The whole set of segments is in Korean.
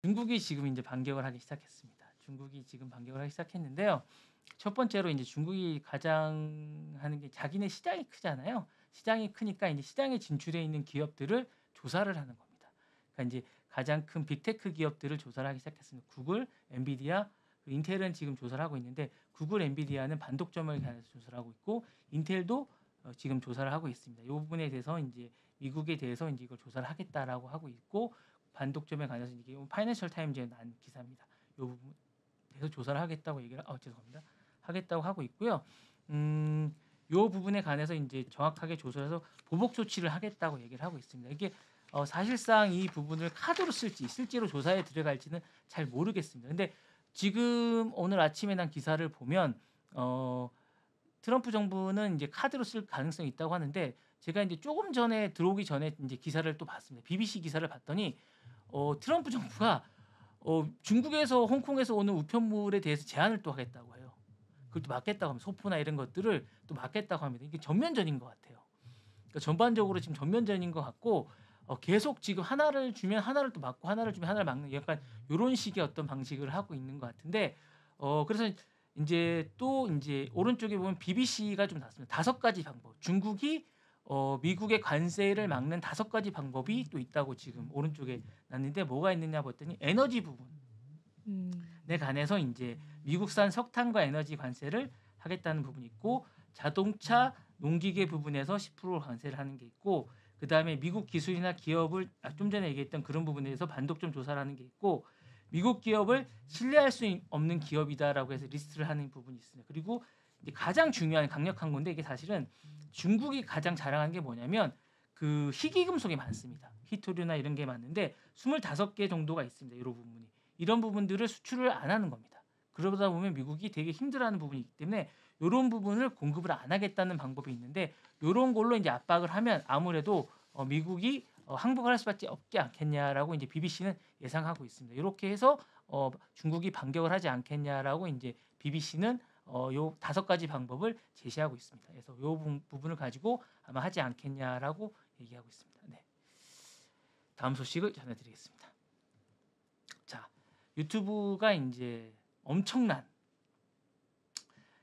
중국이 지금 이제 반격을 하기 시작했습니다. 중국이 지금 반격을 하기 시작했는데요. 첫 번째로 이제 중국이 가장 하는 게 자기네 시장이 크잖아요. 시장이 크니까 이제 시장에 진출해 있는 기업들을 조사를 하는 겁니다. 그러니까 이제 가장 큰 빅테크 기업들을 조사를 하기 시작했습니다. 구글, 엔비디아, 인텔은 지금 조사를 하고 있는데 구글, 엔비디아는 반독점을 관해서 조사를 하고 있고 인텔도 지금 조사를 하고 있습니다. 이 부분에 대해서 이제 미국에 대해서 이제 이걸 조사를 하겠다라고 하고 있고 반독점에 관해서 이게 파이낸셜 타임즈에 난 기사입니다. 이 부분에서 조사를 하겠다고 얘기를 죄송합니다. 하겠다고 하고 있고요. 요 부분에 관해서 이제 정확하게 조사해서 보복 조치를 하겠다고 얘기를 하고 있습니다. 이게 사실상 이 부분을 카드로 쓸지 실제로 조사에 들어갈지는 잘 모르겠습니다. 근데 지금 오늘 아침에 난 기사를 보면 트럼프 정부는 이제 카드로 쓸 가능성이 있다고 하는데 제가 이제 조금 전에 들어오기 전에 이제 기사를 또 봤습니다. BBC 기사를 봤더니 트럼프 정부가 중국에서 홍콩에서 오는 우편물에 대해서 제한을 또 하겠다고 해요. 그걸 또 막겠다고 하면 소포나 이런 것들을 또 막겠다고 합니다. 이게 전면전인 것 같아요. 그러니까 전반적으로 지금 전면전인 것 같고 계속 지금 하나를 주면 하나를 또 막고 하나를 주면 하나를 막는 약간 이런 식의 어떤 방식을 하고 있는 것 같은데 그래서 이제 또 이제 오른쪽에 보면 BBC가 좀 나왔습니다. 5가지 방법. 중국이 미국의 관세를 막는 5가지 방법이 또 있다고 지금 오른쪽에 났는데 뭐가 있느냐 봤더니 에너지 부분에 관해서 이제 미국산 석탄과 에너지 관세를 하겠다는 부분이 있고 자동차, 농기계 부분에서 10% 관세를 하는 게 있고 그 다음에 미국 기술이나 기업을 좀 전에 얘기했던 그런 부분에서 반독점 조사를 하는 게 있고 미국 기업을 신뢰할 수 없는 기업이다라고 해서 리스트를 하는 부분이 있습니다. 그리고 이제 가장 중요한 강력한 건데 이게 사실은 중국이 가장 자랑하는 게 뭐냐면 그 희귀금속이 많습니다. 히토류나 이런 게 많은데 25개 정도가 있습니다. 이런 부분이. 이런 부분들을 수출을 안 하는 겁니다. 그러다 보면 미국이 되게 힘들어하는 부분이 있기 때문에 이런 부분을 공급을 안 하겠다는 방법이 있는데 이런 걸로 이제 압박을 하면 아무래도 미국이 항복을 할 수밖에 없지 않겠냐라고 이제 BBC는 예상하고 있습니다. 이렇게 해서 중국이 반격을 하지 않겠냐라고 이제 BBC는 요 5가지 방법을 제시하고 있습니다. 그래서 요 부분을 가지고 아마 하지 않겠냐라고 얘기하고 있습니다. 네. 다음 소식을 전해드리겠습니다. 자, 유튜브가 이제 엄청난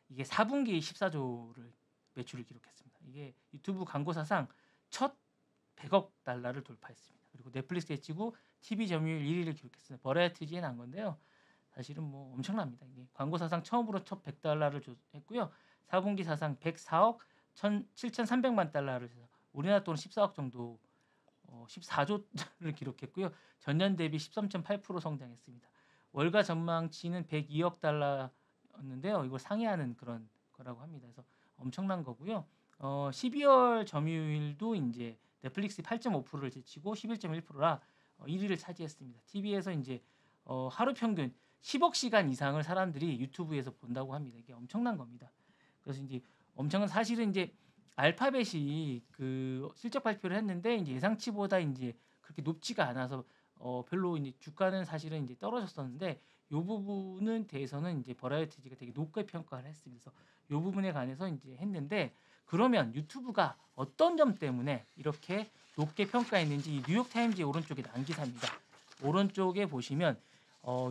이게 4분기 14조를 매출을 기록했습니다. 이게 유튜브 광고 사상 첫 100억 달러를 돌파했습니다. 그리고 넷플릭스에 치고 TV 점유율 1위를 기록했습니다. 버라이어티지에 난 건데요. 사실은 뭐 엄청납니다. 이게 광고 사상 처음으로 첫 100달러를 했고요. 4분기 사상 104억 7,300만 달러를 해서 우리나라 돈 14억 정도 14조를 기록했고요. 전년 대비 13.8% 성장했습니다. 월가 전망치는 102억 달러였는데요. 이걸 상회하는 그런 거라고 합니다. 그래서 엄청난 거고요. 12월 점유율도 이제 넷플릭스 8.5%를 제치고 11.1%라 1위를 차지했습니다. TV에서 이제 하루 평균 10억 시간 이상을 사람들이 유튜브에서 본다고 합니다. 이게 엄청난 겁니다. 그래서 이제 엄청난 사실은 이제 알파벳이 그 실적 발표를 했는데 이제 예상치보다 이제 그렇게 높지가 않아서 별로 이제 주가는 사실은 이제 떨어졌었는데 이 부분은 대해서는 이제 버라이어티지가 되게 높게 평가를 했습니다. 그래서 이 부분에 관해서 이제 했는데 그러면 유튜브가 어떤 점 때문에 이렇게 높게 평가했는지 이 뉴욕 타임즈의 오른쪽에 난 기사입니다. 오른쪽에 보시면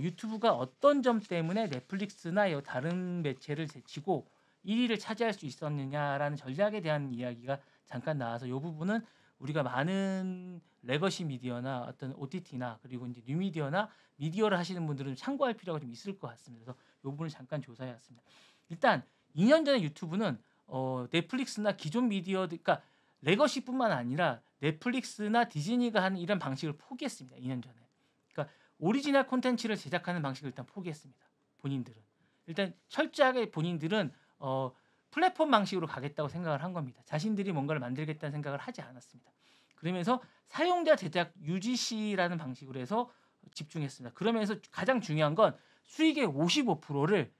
유튜브가 어떤 점 때문에 넷플릭스나 다른 매체를 제치고 1위를 차지할 수 있었느냐라는 전략에 대한 이야기가 잠깐 나와서 이 부분은 우리가 많은 레거시 미디어나 어떤 OTT나 그리고 이제 뉴미디어나 미디어를 하시는 분들은 참고할 필요가 좀 있을 것 같습니다. 그래서 이 부분을 잠깐 조사해왔습니다. 일단 2년 전에 유튜브는 넷플릭스나 기존 미디어, 그러니까 레거시뿐만 아니라 넷플릭스나 디즈니가 하는 이런 방식을 포기했습니다. 2년 전에. 그러니까 오리지널 콘텐츠를 제작하는 방식을 일단 포기했습니다. 본인들은. 일단 철저하게 본인들은 플랫폼 방식으로 가겠다고 생각을 한 겁니다. 자신들이 뭔가를 만들겠다는 생각을 하지 않았습니다. 그러면서 사용자 제작 UGC라는 방식으로 해서 집중했습니다. 그러면서 가장 중요한 건 수익의 55%를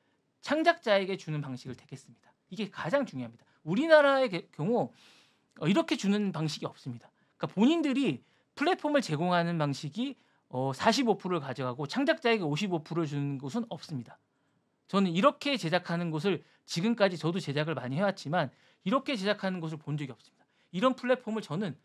창작자에게 주는 방식을 택했습니다. 이게 가장 중요합니다. 우리나라의 경우 이렇게 주는 방식이 없습니다. 그러니까 본인들이 플랫폼을 제공하는 방식이 45%를 가져가고 창작자에게 55%를 주는 곳은 없습니다. 저는 이렇게 제작하는 곳을 지금까지 저도 제작을 많이 해왔지만 이렇게 제작하는 곳을 본 적이 없습니다. 이런 플랫폼을 저는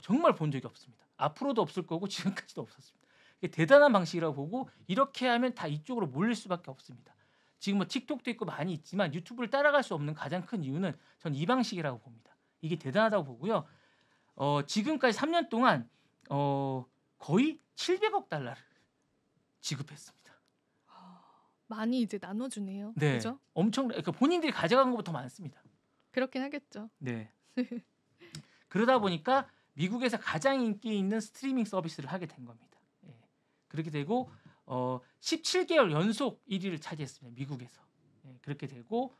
정말 본 적이 없습니다. 앞으로도 없을 거고 지금까지도 없었습니다. 이게 대단한 방식이라고 보고 이렇게 하면 다 이쪽으로 몰릴 수밖에 없습니다. 지금 뭐 틱톡도 있고 많이 있지만 유튜브를 따라갈 수 없는 가장 큰 이유는 전 이 방식이라고 봅니다. 이게 대단하다고 보고요. 지금까지 3년 동안 거의 700억 달러를 지급했습니다. 많이 이제 나눠주네요. 네, 그죠? 엄청 그러니까 본인들이 가져간 것보다 더 많습니다. 그렇긴 하겠죠. 네. 그러다 보니까 미국에서 가장 인기 있는 스트리밍 서비스를 하게 된 겁니다. 예. 그렇게 되고 17개월 연속 1위를 차지했습니다. 미국에서. 예. 그렇게 되고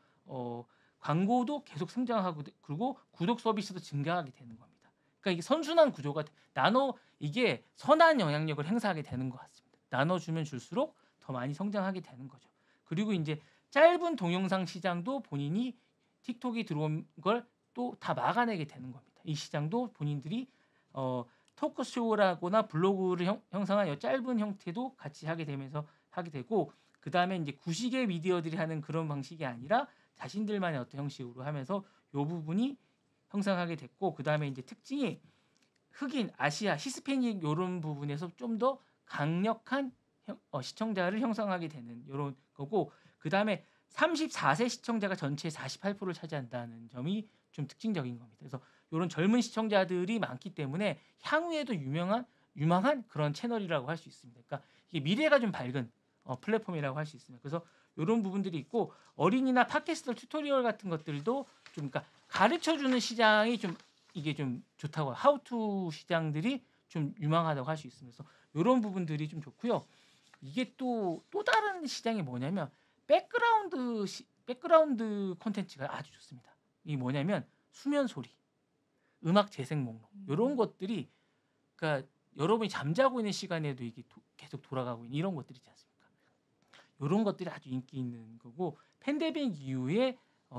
광고도 계속 성장하고 그리고 구독 서비스도 증가하게 되는 겁니다. 그러니까 이게 선순환 구조가 이게 선한 영향력을 행사하게 되는 것 같습니다. 나눠주면 줄수록 더 많이 성장하게 되는 거죠. 그리고 이제 짧은 동영상 시장도 본인이 틱톡이 들어온 걸 또 다 막아내게 되는 겁니다. 이 시장도 본인들이 토크쇼라거나 블로그를 형성한 짧은 형태도 같이 하게 되고 그 다음에 이제 구식의 미디어들이 하는 그런 방식이 아니라 자신들만의 어떤 형식으로 하면서 이 부분이 형성하게 됐고 그 다음에 이제 특징이 흑인, 아시아, 히스패닉 이런 부분에서 좀 더 강력한 시청자를 형성하게 되는 이런 거고 그 다음에 34세 시청자가 전체의 48%를 차지한다는 점이 좀 특징적인 겁니다. 그래서 이런 젊은 시청자들이 많기 때문에 향후에도 유망한 그런 채널이라고 할 수 있습니다. 그러니까 이게 미래가 좀 밝은 플랫폼이라고 할 수 있습니다. 그래서 이런 부분들이 있고 어린이나 팟캐스트 튜토리얼 같은 것들도 좀 그러니까 가르쳐주는 시장이 좀 이게 좀 좋다고 하우투 시장들이 좀 유망하다고 할 수 있습니다. 그래서 이런 부분들이 좀 좋고요. 이게 또 다른 시장이 뭐냐면 백그라운드 콘텐츠가 아주 좋습니다. 이게 뭐냐면 수면 소리, 음악 재생 목록 이런 것들이 그러니까 여러분이 잠자고 있는 시간에도 이게 계속 돌아가고 있는 이런 것들이지 않습니까? 이런 것들이 아주 인기 있는 거고 팬데믹 이후에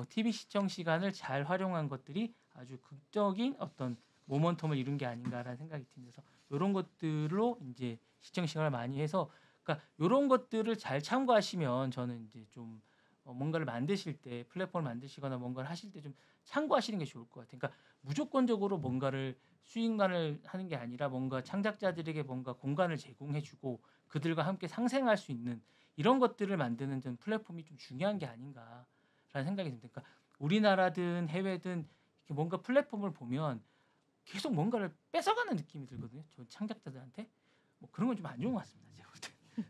TV 시청 시간을 잘 활용한 것들이 아주 극적인 어떤 모멘텀을 이룬 게 아닌가라는 생각이 듭니다. 이런 것들로 이제 시청 시간을 많이 해서 그러니까 이런 것들을 잘 참고하시면 저는 이제 좀 뭔가를 만드실 때 플랫폼을 만드시거나 뭔가를 하실 때 좀 참고하시는 게 좋을 것 같아요. 그러니까 무조건적으로 뭔가를 수익만을 하는 게 아니라 뭔가 창작자들에게 뭔가 공간을 제공해주고 그들과 함께 상생할 수 있는 이런 것들을 만드는 좀 플랫폼이 좀 중요한 게 아닌가라는 생각이 듭니다. 그러니까 우리나라든 해외든 이렇게 뭔가 플랫폼을 보면 계속 뭔가를 뺏어가는 느낌이 들거든요. 저 창작자들한테 뭐 그런 건 좀 안 좋은 것 같습니다. 제가 볼 때.